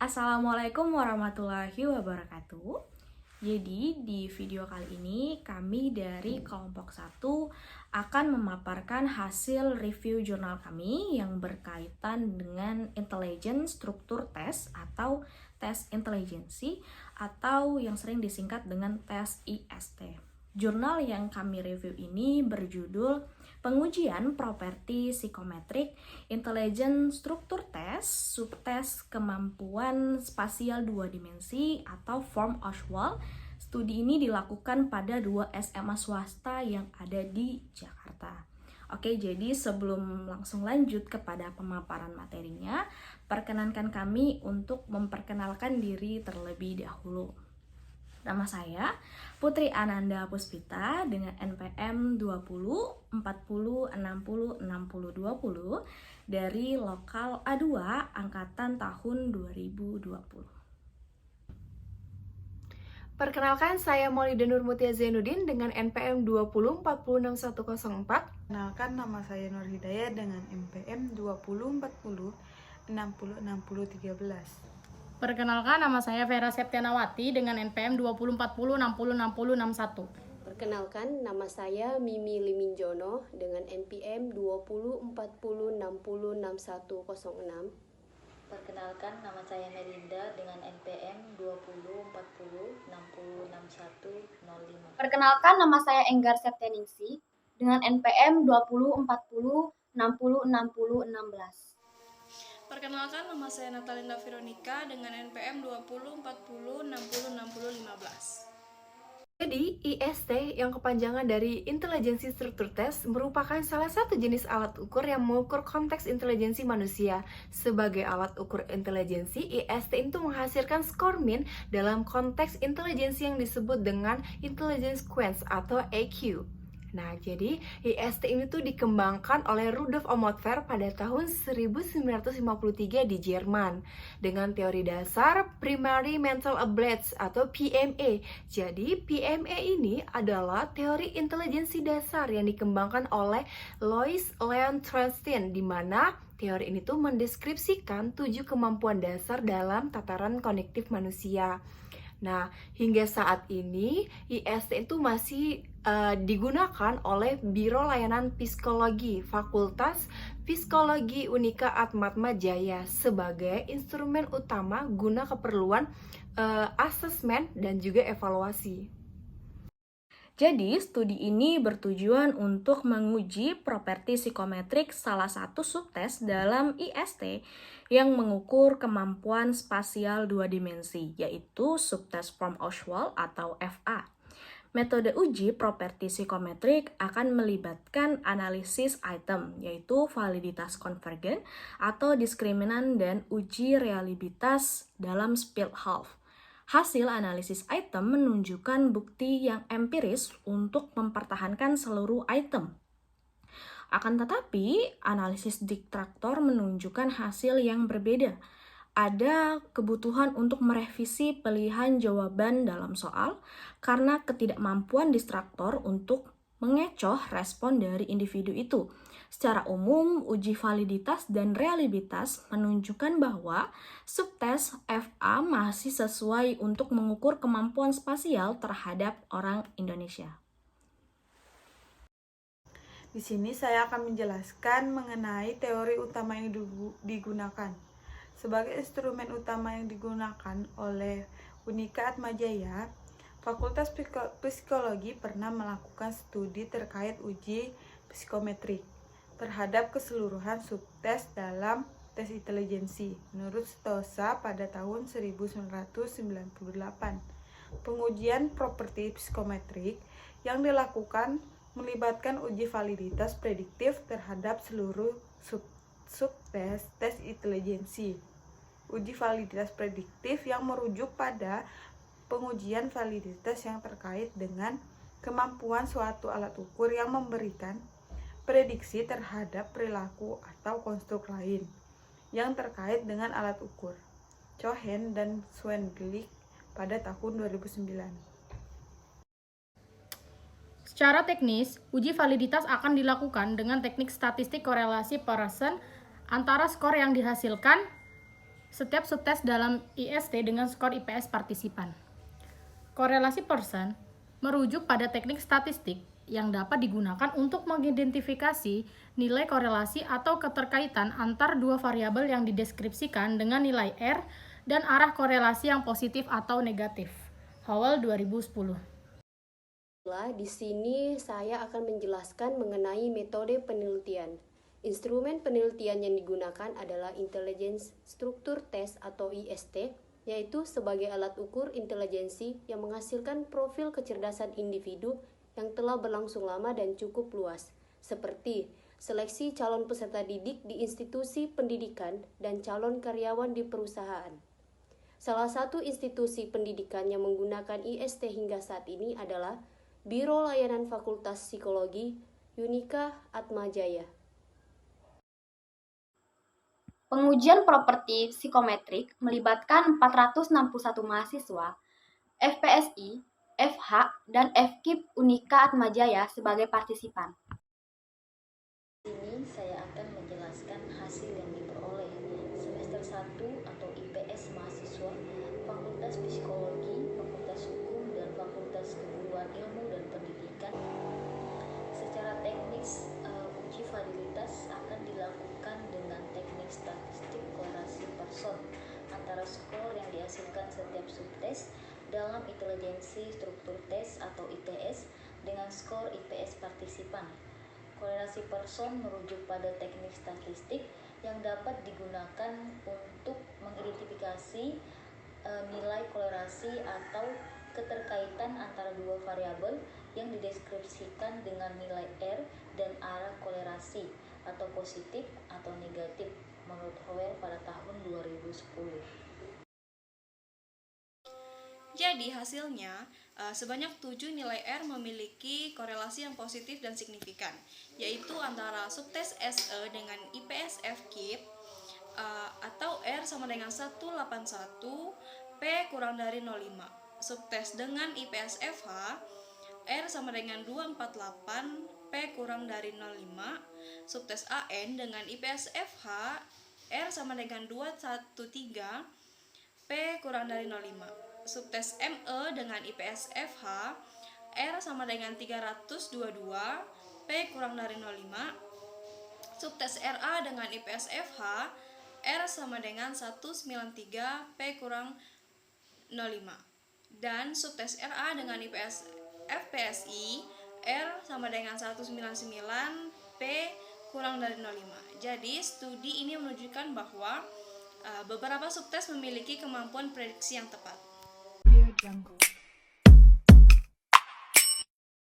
Assalamualaikum warahmatullahi wabarakatuh. Jadi di video kali ini kami dari kelompok 1 akan memaparkan hasil review jurnal kami yang berkaitan dengan intelligence struktur tes atau tes intelijensi atau yang sering disingkat dengan tes IST. Jurnal yang kami review ini berjudul Pengujian Properti Psikometrik Intelligence Struktur Tes, Subtes Kemampuan Spasial 2 Dimensi atau Form Oswald. Studi ini dilakukan pada 2 SMA swasta yang ada di Jakarta. Oke, jadi sebelum langsung lanjut kepada pemaparan materinya, perkenankan kami untuk memperkenalkan diri terlebih dahulu. Nama saya Putri Ananda Puspita dengan NPM 20 40 60 60 20 dari lokal A2 angkatan tahun 2020. Perkenalkan, saya Maulida Nurmutia Zainuddin dengan NPM 20 40 6104. Perkenalkan, nama saya Nur Hidayah dengan NPM 20 40 60 60 13. Perkenalkan, nama saya Vera Septianawati dengan NPM 2040 60 60 61. Perkenalkan, nama saya Mimi Liminjono dengan NPM 20 40 60 61 06. Perkenalkan, nama saya Melinda dengan NPM 20 40 60 61 05. Perkenalkan, nama saya Enggar Septianingsih dengan NPM 20 40 60 60 16. Perkenalkan, nama saya Natalinda Veronica dengan NPM 20 40 60 60 15. Jadi, IST yang kepanjangan dari Intelijensi Struktur Tes merupakan salah satu jenis alat ukur yang mengukur konteks intelijensi manusia. Sebagai alat ukur intelijensi, IST itu menghasilkan skor min dalam konteks intelijensi yang disebut dengan Intelligence Quotient atau EQ. Nah, jadi IST ini tuh dikembangkan oleh Rudolf Omotver pada tahun 1953 di Jerman dengan teori dasar Primary Mental Abilities atau PMA. Jadi, PMA ini adalah teori intelijensi dasar yang dikembangkan oleh Louis Leon Trustin, di mana teori ini tuh mendeskripsikan 7 kemampuan dasar dalam tataran kognitif manusia. Nah, hingga saat ini IST itu masih digunakan oleh Biro Layanan Psikologi Fakultas Psikologi Unika Atma Jaya sebagai instrumen utama guna keperluan asesmen dan juga evaluasi. Jadi, studi ini bertujuan untuk menguji properti psikometrik salah satu subtes dalam IST yang mengukur kemampuan spasial 2 dimensi, yaitu subtes Form Oswald atau FA. Metode uji properti psikometrik akan melibatkan analisis item, yaitu validitas konvergen atau diskriminan dan uji reliabilitas dalam split half. Hasil analisis item menunjukkan bukti yang empiris untuk mempertahankan seluruh item. Akan tetapi, analisis distraktor menunjukkan hasil yang berbeda. Ada kebutuhan untuk merevisi pilihan jawaban dalam soal karena ketidakmampuan distraktor untuk mengecoh respon dari individu itu. Secara umum, uji validitas dan reliabilitas menunjukkan bahwa subtes FA masih sesuai untuk mengukur kemampuan spasial terhadap orang Indonesia. Di sini saya akan menjelaskan mengenai teori utama yang digunakan. Sebagai instrumen utama yang digunakan oleh Unika Atma Jaya, Fakultas Psikologi pernah melakukan studi terkait uji psikometrik terhadap keseluruhan subtes dalam tes intelijensi menurut Stosa pada tahun 1998. Pengujian properti psikometrik yang dilakukan melibatkan uji validitas prediktif terhadap seluruh subtes tes intelijensi. Uji validitas prediktif yang merujuk pada pengujian validitas yang terkait dengan kemampuan suatu alat ukur yang memberikan prediksi terhadap perilaku atau konstruk lain yang terkait dengan alat ukur. Cohen dan Schwengelich pada tahun 2009. Secara teknis, uji validitas akan dilakukan dengan teknik statistik korelasi Pearson antara skor yang dihasilkan setiap subtes dalam IST dengan skor IPS partisipan. Korelasi Pearson merujuk pada teknik statistik yang dapat digunakan untuk mengidentifikasi nilai korelasi atau keterkaitan antar dua variabel yang dideskripsikan dengan nilai R dan arah korelasi yang positif atau negatif. Howell 2010. Di sini saya akan menjelaskan mengenai metode penelitian. Instrumen penelitian yang digunakan adalah Intelligence Structure Test atau IST, yaitu sebagai alat ukur intelijensi yang menghasilkan profil kecerdasan individu yang telah berlangsung lama dan cukup luas, seperti seleksi calon peserta didik di institusi pendidikan dan calon karyawan di perusahaan. Salah satu institusi pendidikan yang menggunakan IST hingga saat ini adalah Biro Layanan Fakultas Psikologi Unika Atmajaya. Pengujian properti psikometrik melibatkan 461 mahasiswa, FPSI, FH, dan FKIP Unika Atmajaya sebagai partisipan. Di sini saya akan menjelaskan hasil yang diperoleh semester 1 atau IPS mahasiswa Fakultas Psikologi, Fakultas Hukum, dan Fakultas Keguruan Ilmu dan Pendidikan. Secara teknis, uji validitas akan dilakukan dengan teknik statistik korelasi Pearson antara skor yang dihasilkan setiap subtes dalam intelijensi struktur tes atau ITS dengan skor IPS partisipan. Korelasi Pearson merujuk pada teknik statistik yang dapat digunakan untuk mengidentifikasi nilai korelasi atau keterkaitan antara dua variabel yang dideskripsikan dengan nilai R dan arah korelasi atau positif atau negatif menurut Howell pada tahun 2010. Jadi hasilnya, sebanyak 7 nilai R memiliki korelasi yang positif dan signifikan, yaitu antara subtes SE dengan IPS FKIP, atau R sama dengan 181, P kurang dari 05. Subtes dengan IPS FH, R sama dengan 248, P kurang dari 05. Subtes AN dengan IPS FH, R sama dengan 213, P kurang dari 05. Subtes ME dengan IPS FH, R sama dengan 322, P kurang dari 05. Subtes RA dengan IPS FH, R sama dengan 193, P kurang 05. Dan subtes RA dengan IPS FPSI, R sama dengan 199, P kurang dari 05. Jadi studi ini menunjukkan bahwa beberapa subtes memiliki kemampuan prediksi yang tepat. Jangkau.